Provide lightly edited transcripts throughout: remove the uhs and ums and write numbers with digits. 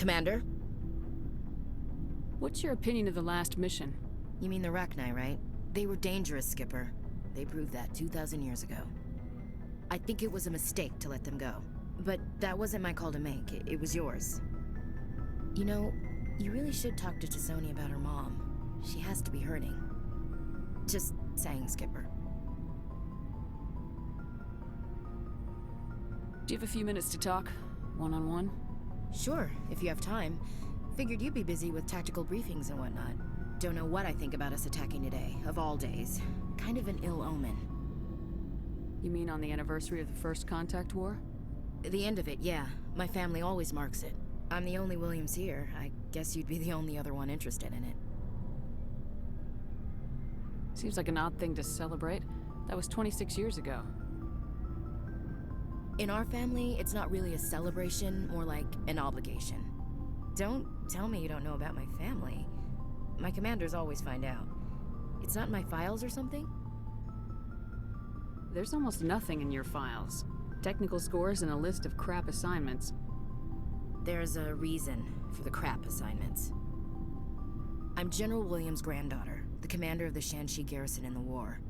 Commander? What's your opinion of the last mission? You mean the Rachni, right? They were dangerous, Skipper. They proved that 2,000 years ago. I think it was a mistake to let them go. But that wasn't my call to make. It was yours. You know, you really should talk to T'Soni about her mom. She has to be hurting. Just saying, Skipper. Do you have a few minutes to talk? One-on-one? Sure, if you have time. Figured you'd be busy with tactical briefings and whatnot. Don't know what I think about us attacking today, of all days. Kind of an ill omen. You mean on the anniversary of the first contact war? The end of it, yeah. My family always marks it. I'm the only Williams here. I guess you'd be the only other one interested in it. Seems like an odd thing to celebrate. That was 26 years ago. In our family, it's not really a celebration, more like an obligation. Don't tell me you don't know about my family. My commanders always find out. It's not in my files or something? There's almost nothing in your files. Technical scores and a list of crap assignments. There's a reason for the crap assignments. I'm General Williams' granddaughter, the commander of the Shanxi garrison in the war.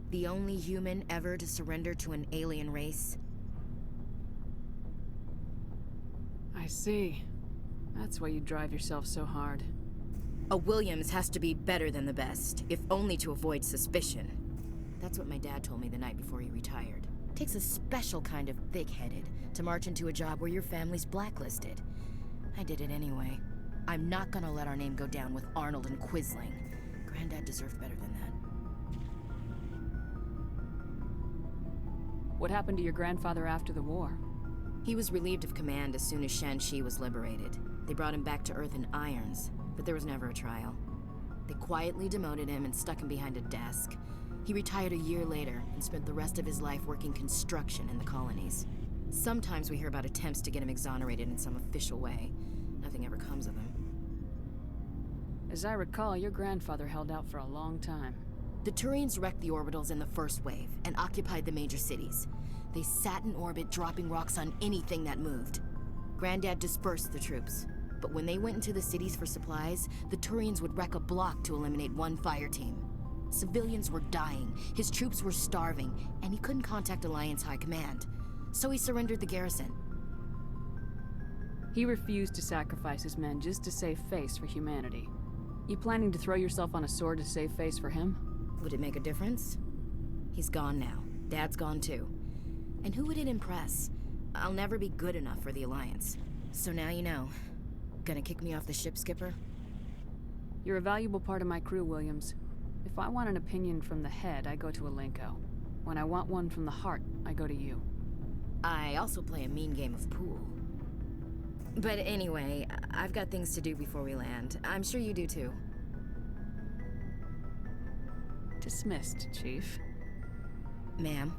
The only human ever to surrender to an alien race. I see. That's why you drive yourself so hard. A Williams has to be better than the best, if only to avoid suspicion. That's what my dad told me the night before he retired. Takes a special kind of thick-headed to march into a job where your family's blacklisted. I did it anyway. I'm not gonna let our name go down with Arnold and Quisling. Granddad deserved better than that. What happened to your grandfather after the war? He was relieved of command as soon as Shanxi was liberated. They brought him back to Earth in irons, but there was never a trial. They quietly demoted him and stuck him behind a desk. He retired a year later and spent the rest of his life working construction in the colonies. Sometimes we hear about attempts to get him exonerated in some official way. Nothing ever comes of him. As I recall, your grandfather held out for a long time. The Turians wrecked the orbitals in the first wave and occupied the major cities. They sat in orbit, dropping rocks on anything that moved. Granddad dispersed the troops, but when they went into the cities for supplies, the Turians would wreck a block to eliminate one fire team. Civilians were dying, his troops were starving, and he couldn't contact Alliance High Command. So he surrendered the garrison. He refused to sacrifice his men just to save face for humanity. You planning to throw yourself on a sword to save face for him? Would it make a difference? He's gone now. Dad's gone too. And who would it impress? I'll never be good enough for the Alliance. So now you know. Gonna kick me off the ship, Skipper? You're a valuable part of my crew, Williams. If I want an opinion from the head, I go to Alenko. When I want one from the heart, I go to you. I also play a mean game of pool. But anyway, I've got things to do before we land. I'm sure you do too. Dismissed, Chief. Ma'am?